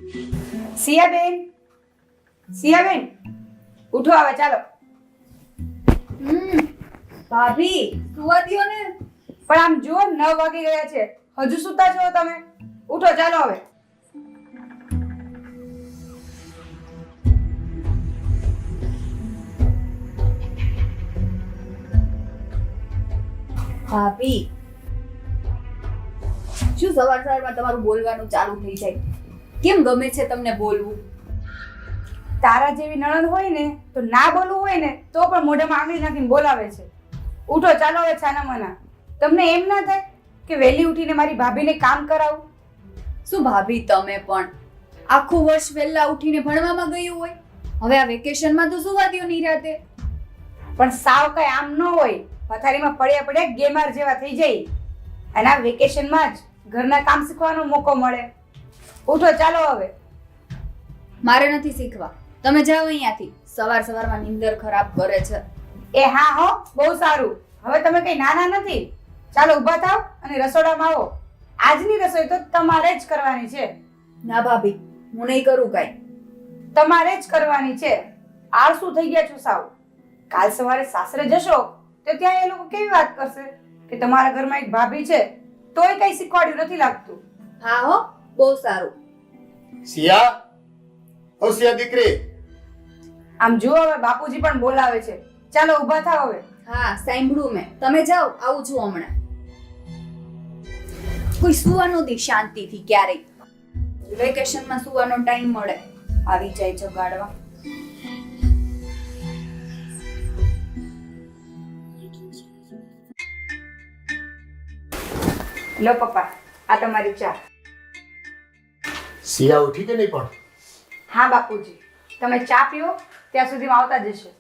સિયાબેન, સિયાબેન, ઉઠો હવે ચાલો. ભાભી સુવા દ્યો ને. પણ આમ જુઓ 9 વાગી ગયા છે, હજુ સુતા છો તમે? ઉઠો ચાલો હવે. ભાભી શું સવાર સવારમાં તમારું બોલવાનું ચાલુ થઈ જાય? કેમ ગમે છે તમને બોલવું? તારા જેવી નણંદ હોય ને તો ના બોલવું હોય ને તો પણ મોઢામાં આંગળી નાખીને બોલાવે છે. ઉઠો ચાલો હવે છાના મના. તમને એમ ના થાય કે વહેલી ઉઠીને મારી ભાભીને કામ કરાવું? શું ભાભી તમે પણ આખું વર્ષ વહેલા ઉઠીને ભણવામાં ગયું હોય, હવે આ વેકેશનમાં તો સુવા દ્યો નિરાતે. પણ સાવ કઈ આમ ન હોય. પથારીમાં પડ્યા પડ્યા ગેમાર જેવા થઈ જાય અને આ વેકેશનમાં જ ઘરના કામ શીખવાનો મોકો મળે. ઉઠો ચાલો હવે. મારે નથી શીખવા, તમે જાઓ અહીંયાથી. સવાર સવારમાં નીંદર ખરાબ કરે છે. એ હા હો, બહુ સારું. હવે તમે કઈ નાના નથી. ચાલો ઊભા થાવ અને રસોડામાં આવો. આજની રસોઈ તો તમારે જ કરવાની છે. ના ભાભી, હું નહીં કરું કાંઈ. તમારે જ કરવાની છે. આળસુ થઈ ગયા છો સાવ. કાલ સવારે સાસરે જશો તો ત્યાં એ લોકો કેવી વાત કરશે કે તમારા ઘરમાં એક ભાભી છે તોય કઈ શીખવાડ્યું નથી લાગતું. હા હો, બહુ સારું. સિયા, ઓ સિયા દીકરી. આમ જુઓ હવે બાપુજી પણ બોલાવે છે. ચાલો ઊભા થાવ હવે. હા સાંભળ્યું મેં. તમે જાઓ, આવું છું હમણાં. કોઈ સુવાનો દી શાંતિથી ક્યારેય. વેકેશનમાં સુવાનો ટાઈમ મળે, આવી જાય જગાડવા. લો પપ્પા, આ તમારી ચા. સિયા ઉઠી કે નહીં પણ? હા બાપુજી, તમે ચા પીઓ ત્યાં સુધીમાં આવતા જશે.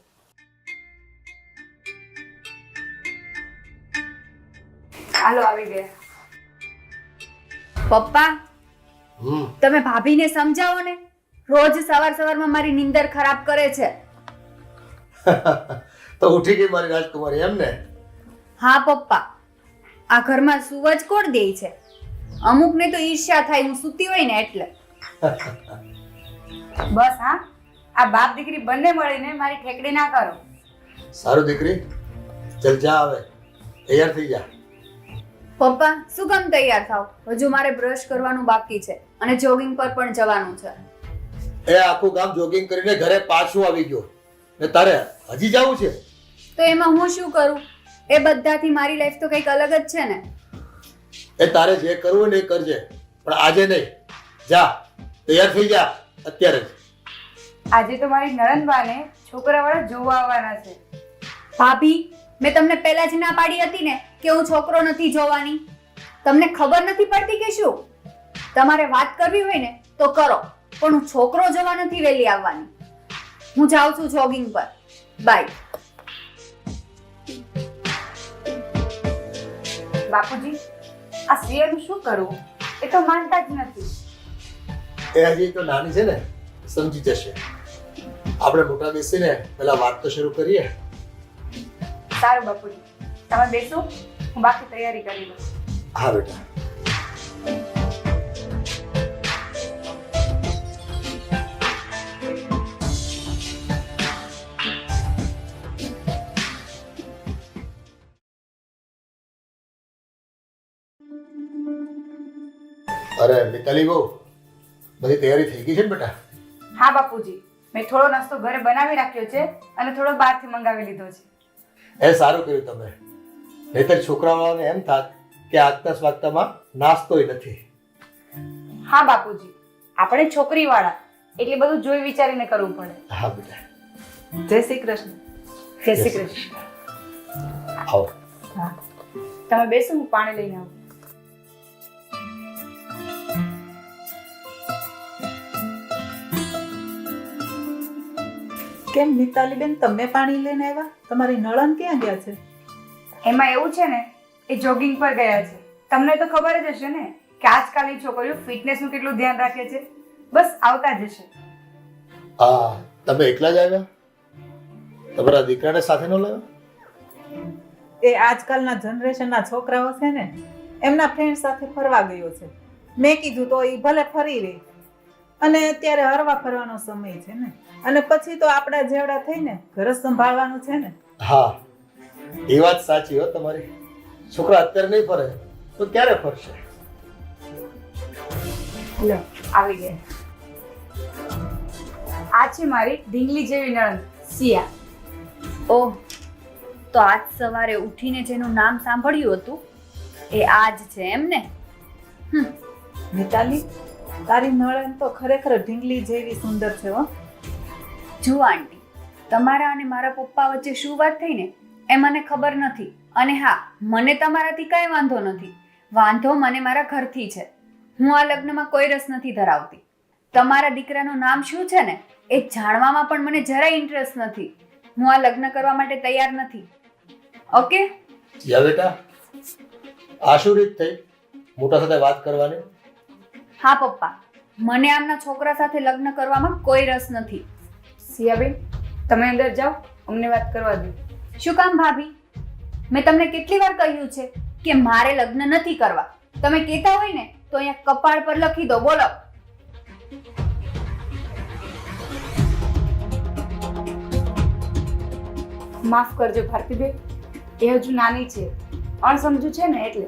હાલો આવી ગયા. પપ્પા, હમ તમે ભાભીને સમજાવો ને. રોજ સવાર સવારમાં મારી નીંદર ખરાબ કરે છે. તો ઉઠી ગઈ મારી રાજકુમારી એમ ને? હા પપ્પા, આ ઘરમાં સુવા જ કોણ દે છે? અમુકને તો ઈર્ષ્યા થાય હું સૂતી હોય ને એટલે. બસ હા, આ બાપ દીકરી બંને મળીને મારી ઠેકડી ના કરો. સારું દીકરી, ચલ જા હવે, તૈયાર થઈ જા. પપ્પા શું કામ તૈયાર થાવ? હજુ મારે બ્રશ કરવાનું બાકી છે અને જોગિંગ પર પણ જવાનું છે. એ આખું ગામ જોગિંગ કરીને ઘરે પાછું આવી ગયો ને તારે હજી જવું છે? તો એમાં હું શું કરું? એ બધાથી મારી લાઈફ તો કંઈક અલગ જ છે ને. એ તારે જે કરવું હોય ને એ કરજે, પણ આજે નહીં. જા, તૈયાર થઈ જા અત્યારે જ. આજે તો મારી નણંદબાને છોકરાવાળા જોવા આવવાના છે. ભાભી, મેં તમને પહેલા જ ના પાડી હતી ને કે હું છોકરો નથી જોવાની. તમને ખબર નથી પડતી કે શું? તમારે વાત કરવી હોય ને તો કરો, પણ હું છોકરો જોવા નથી વહેલી આવવાની. હું જાઉં છું જોગિંગ પર. બાય. બાપુજી, આ સિયાનું શું કરવું? એ તો માનતા જ નથી. એ હજી તો નાની છે ને, સમજી જશે. આપણે મોટા બેસીને પેલા વાત તો શરૂ કરીએ. સારું બાપુજી, તમે બેસો, હું બાકી તૈયારી કરી લઉં. હા બેટા. અરે મિતાલી બહુ બધી તૈયારી થઈ ગઈ છે ને બેટા? હા બાપુજી, મેં થોડો નાસ્તો ઘરે બનાવી રાખ્યો છે અને થોડો બહારથી મંગાવી લીધો છે. એ સારું કર્યું તમે, નહીતર છોકરાઓને એમ થાત કે આગતા સ્વાગતામાં નાસ્તોય નથી. હા બાપુજી, આપણે છોકરીવાળા એટલે બધું જોઈ વિચારીને કરવું પડે. હા બેટા. જય શ્રી કૃષ્ણ. જય શ્રી કૃષ્ણ. આવો. હા, તમે બેસો, હું પાણી લઈને આવું. કેમ મિતાલીબેન, તમે પાણી લઈને આવ્યા? તમારી નળન ક્યાં ગયા છે? એમાં એવું છે ને, એ જોગિંગ પર ગયા છે. તમને તો ખબર જ હશે ને કે આજકાલની છોકરીઓ ફિટનેસનું કેટલું ધ્યાન રાખે છે. બસ આવતા જ હશે. હા, તમે એકલા જ આવ્યા? તમારા દીકરાને સાથે ન લાવ્યા? એ આજકાલના જનરેશનના છોકરાઓ છે ને, એમના ફ્રેન્ડ સાથે ફરવા ગયો છે. મેં કીધું તો એ ભલે ફરી રહી. અને અત્યારે હરવા ફરવાનો સમય છે ને, અને પછી તો આપણા જેવડા થઈને ઘર જ સંભાળવાનું છે ને. હા, એ વાત સાચી હો તમારી. છોકરા અત્યારે નહીં ફરે તો ક્યારે ફરશે? લો આવી ગયા. આ છે મારી ઢીંગલી જેવી નણંદ સિયા. ઓહ, તો આજ સવારે ઉઠીને જેનું નામ સાંભળ્યું હતું એ આજ છે એમ ને? મિતાલી, તારી નળન તો ખરેખર ઢીંગલી જેવી સુંદર છે હો. જુઓ આંટી, તમારા અને મારા પપ્પા વચ્ચે શું વાત થઈ ને એ મને ખબર નથી. અને હા, મને તમારાથી કાંઈ વાંધો નથી. વાંધો મને મારા ઘરથી છે. હું આ લગ્નમાં કોઈ રસ નથી ધરાવતી. તમારા દીકરાનું નામ શું છે ને એ જાણવામાં પણ મને જરાય ઇન્ટરેસ્ટ નથી. હું આ લગ્ન કરવા માટે તૈયાર નથી. ઓકે? યા બેટા, આ શું રીત થઈ મોટા સાથે વાત કરવાની? હા પપ્પા, મને આમના છોકરા સાથે લગ્ન કરવામાં કોઈ રસ નથી. સિયાબેન, તમે અંદર જાઓ, અમને વાત કરવા દો. શું કામ ભાભી? મેં તમને કેટલી વાર કહ્યું છે કે મારે લગ્ન નથી કરવા. તમે કહેતા હોય ને તો અહીંયા કપાળ પર લખી દો. બોલો. માફ કરજો ભારતીબેન, એ હજુ નાની છે, અણસમજુ છે ને એટલે.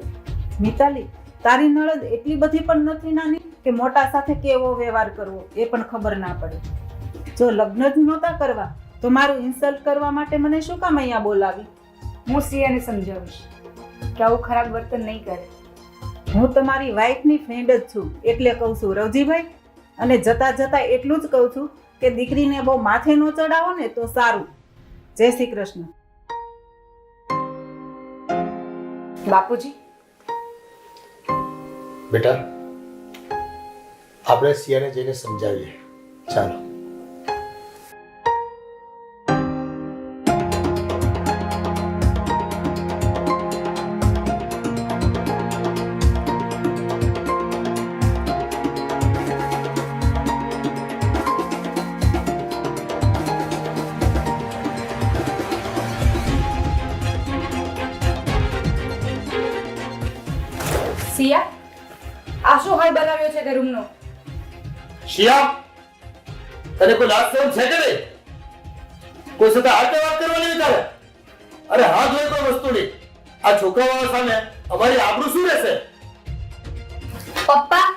મિતાલી, તારી નળદ એટલી બધી પણ નથી નાની કે મોટા સાથે કેવો વ્યવહાર કરવો એ પણ ખબર ના પડે. જો લગ્ન જ નહોતા કરવા તો મારું ઇન્સલ્ટ કરવા માટે મને શું કામ અહીંયા બોલાવી? હું સિયાને સમજાવીશ કે આવું ખરાબ વર્તન નહીં કરે. હું તમારી વાઈફની ફ્રેન્ડ જ છું એટલે કહું છું રવજીભાઈ. અને જતા જતા એટલું જ કહું છું કે દીકરીને બહુ માથે ન ચડાવો ને તો સારું. જય શ્રી કૃષ્ણ. બાપુજી, બેટા, આપણે સિયાને જઈને સમજાવીએ. ચાલો. સિયા, આ શું હાલ બનાવ્યો છે તે રૂમનો? શિયા, તને કોઈ લાજ શરમ છે કે નહીં? કોઈ સાથે હાથે વાત કરવાની વિચારે? અરે હાથ હોય કોઈ વસ્તુની. આ છોકરાવાળા સામે અમારી આબરૂ શું રહેશે? પપ્પા,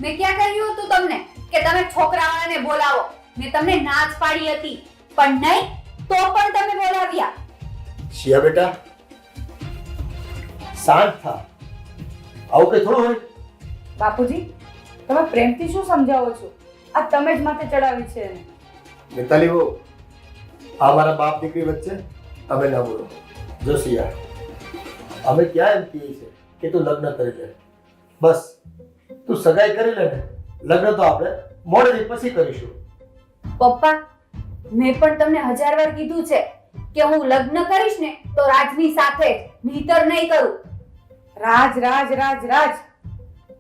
મેં ક્યાં કહ્યું હતું તમને કે તમે છોકરાવાળાને બોલાવો? મેં તમને ના જ પાડી હતી, પણ નહીં તો પણ તમે બોલાવ્યા. શિયા બેટા, શાંત થા. આવું કઈ થોડું હોય? બાપુજી, તમે પ્રેમથી શું સમજાવો છો? આ તમે જ માથે ચડાવી છે એને. મિતાલી બહુ, આ મારા બાપ દીકરી વચ્ચે તમે ના બોલો. જો શિયા, અમે ક્યાં એમ કહીએ છીએ કે તું લગ્ન કરી લે. બસ તું સગાઈ કરી લે ને, લગ્ન તો આપણે મોડેથી પછી કરીશું. પપ્પા, મેં પણ તમને 1000 વાર કીધું છે કે હું લગ્ન કરીશ ને તો રાજની સાથે જ, નહીંતર નહીં કરું. રાજ રાજ રાજ રાજ,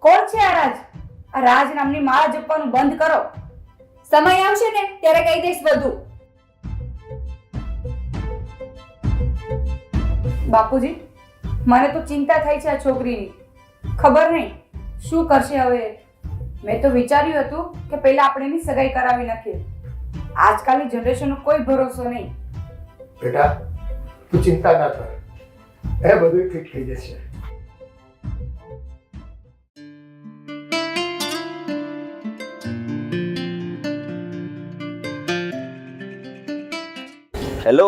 કોણ છે આ રાજ? આ રાજ નામની માળા જપવાનું બંધ કરો. સમય આવશે ને ત્યારે કહી દઈશ બધું. બાપુજી, મને તો ચિંતા થાય છે આ છોકરીની. ખબર નહીં શું કરશે હવે. મેં તો વિચાર્યું હતું કે પહેલા આપણે એની સગાઈ કરાવી નાખીએ. આજકાલની જનરેશનનો કોઈ ભરોસો નહીં. બેટા, તું ચિંતા ના કર, એ બધું ઠીક થઈ જશે. હેલો,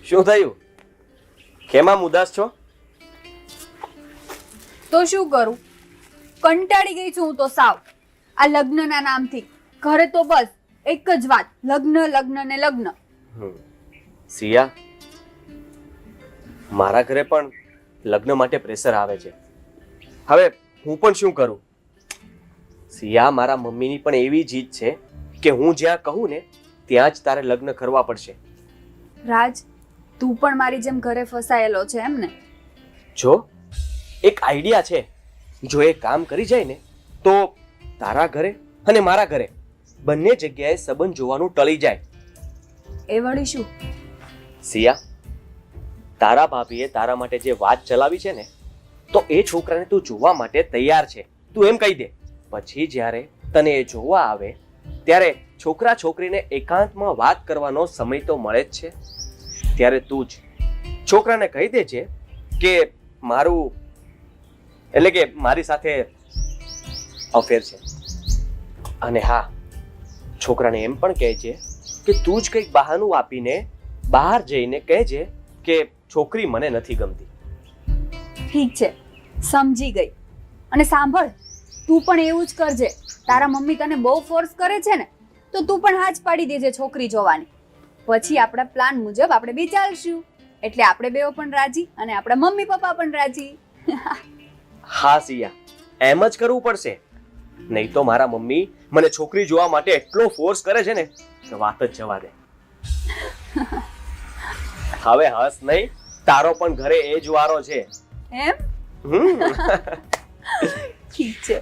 શું થયું? કેમ આમ ઉદાસ છો? તો શું કરું, કંટાળી ગઈ છું હું તો સાવ. આ લગ્નના નામથી ઘરે તો બસ એક જ વાત, લગ્ન લગ્ન ને લગ્ન. સિયા, મારા ઘરે પણ લગ્ન માટે પ્રેશર આવે છે. હવે હું પણ શું કરું? સિયા, મારા મમ્મીની પણ એવી જીદ છે કે હું જ્યાં કહું ને ત્યાં જ તારે લગ્ન કરવા પડશે. રાજ, તું પણ મારી જેમ ઘરે ફસાયેલો છે એમ ને? જો એક આઈડિયા છે, જો એ કામ કરી જાય ને તો તારા ઘરે અને મારા ઘરે બંને જગ્યાએ સંબંધ જોવાનું ટળી જાય. એ વળી શું? સિયા, તારા ભાભીએ તારા માટે જે વાત ચલાવી છે ને, તો એ છોકરાને તું જોવા માટે તૈયાર છે, તું એમ કહી દે. પછી જ્યારે તને એ જોવા આવે ત્યારે છોકરા છોકરીને એકાંતમાં વાત કરવાનો સમય તો મળે જ છે. ત્યારે તું જ છોકરાને કહી દેજે કે મારી સાથે અફેર છે. અને હા, છોકરાને એમ પણ કહેજે કે તું જ કંઈક બહાનું આપીને બહાર જઈને કહેજે કે છોકરી મને નથી ગમતી. ઠીક છે, સમજી ગઈ. અને સાંભળ, તું પણ એવું જ કરજે. તારા મમ્મી તને બહુ ફોર્સ કરે છે ને, તો તું પણ હા જ પાડી દેજે છોકરી જોવાની. પછી આપણા પ્લાન મુજબ આપણે બે ચાલશું. એટલે આપણે બેઓ પણ રાજી અને આપણા મમ્મી પપ્પા પણ રાજી. હા સિયા, એમ જ કરવું પડશે. નહીં તો મારા મમ્મી મને છોકરી જોવા માટે એટલો ફોર્સ કરે છે ને કે વાત જ જવા દે. હવે હસ નહીં, તારો પણ ઘરે એ જ વારો છે. એમ? ઠીક છે.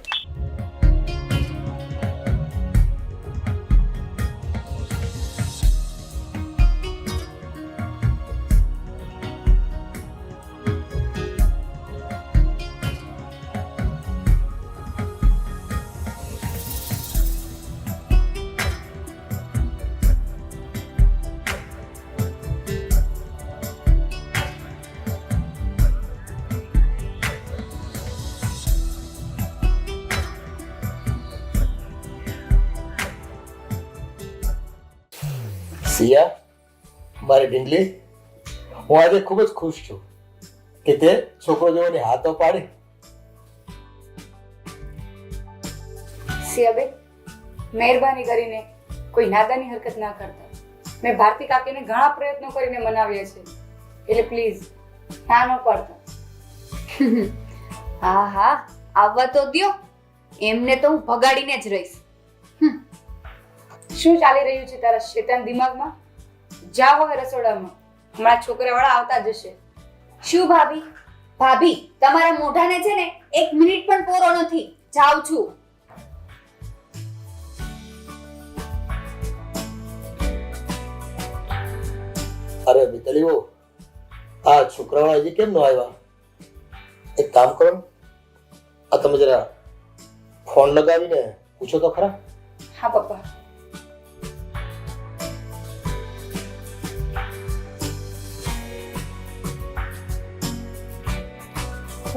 સિયા, મારી ઢીંગલી, હું આજે ખૂબ જ ખુશ છું કે તે છોકરો જોવાની હા તો પાડી. સિયાબેન, મહેરબાની કરીને કોઈ નાદાની હરકત ના કરતા. મેં ભારતી કાકીને ઘણા પ્રયત્નો કરીને મનાવ્યા છે, એટલે પ્લીઝ ના ન પાડતા. હા હા, આવવા તો દ્યો. એમને તો હું ભગાડીને જ રહીશ. શું ચાલી રહ્યું છે તારા શેતાન દિમાગમાં? જાઓ હવે રસોડામાં, હમણાં છોકરાવાળા આવતા જ હશે. શું ભાભી? ભાભી, તમારા મોઢાને છે ને 1 મિનિટ પણ પૂરો નથી. જાઉં છું. અરે મિતલીઓ, આ છોકરાવાળા હજી કેમ ન આવ્યા? એક કામ કરો ને, આ તમે જરા ફોન લગાવીને પૂછો તો ખરા. હા પપ્પા.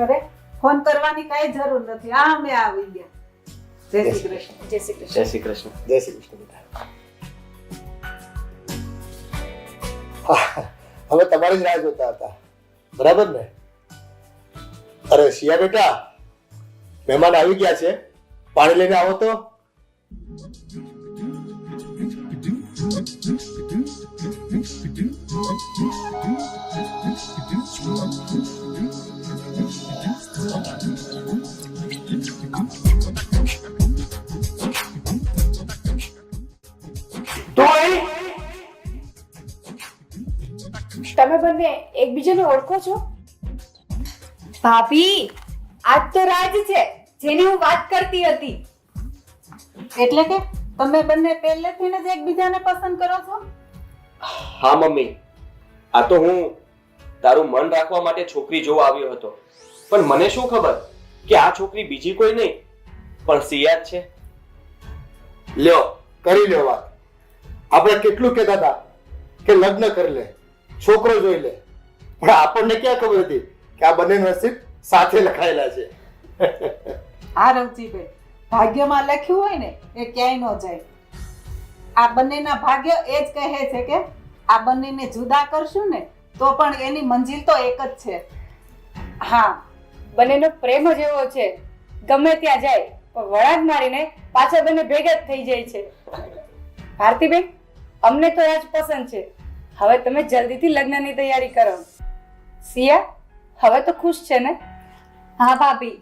અરે ફોન કરવાની કઈ જરૂર નથી. આ અમે આવી ગયા. જય શ્રી કૃષ્ણ. જય શ્રી કૃષ્ણ. જય શ્રી કૃષ્ણ. જય શ્રી કૃષ્ણ બેટા. હવે તમારી જ રાહ જોતા હતા, બરાબર ને? અરે શિયા બેટા, મહેમાન આવી ગયા છે, પાણી લઈને આવો તો. તમે બંને એકબીજાને ઓળખો છો? ભાભી, આજ તો રાજ છે જેની હું વાત કરતી હતી. એટલે કે તમે બંને પહેલેથી જ એકબીજાને પસંદ કરો છો? હા મમ્મી, આ તો હું તારું મન રાખવા માટે છોકરી જોવા આવ્યો હતો. પણ મને શું ખબર કે આ છોકરી બીજી કોઈ નહીં પણ સિયા જ છે. લ્યો, કરી લ્યો વાત. આપણે કેટલું કહેતા હતા કે લગ્ન કરી લે, છોકરો જોઈ લે, પણ આપણને ક્યાં ખબર હતી કે આ બંને નસીબ સાથે લખાયેલા છે. આ રવજીભાઈ, ભાગ્યમાં લખ્યું હોય ને એ ક્યાંય ન જાય. આ બંનેના ભાગ્ય એ જ કહે છે કે આ બંનેને જુદા કરશું ને તો પણ એની મંજિલ તો એક જ છે. હા, બંનેનો પ્રેમ જ એવો છે, ગમે ત્યાં જાય પણ વળાંક મારીને પાછા બંને ભેગા જ થઈ જાય છે. ભારતીબેન, અમને તો રાજ પસંદ છે. હવે તમે જલ્દીથી લગ્નની તૈયારી કરો. સિયા, હવે તો ખુશ છે ને? હા ભાભી.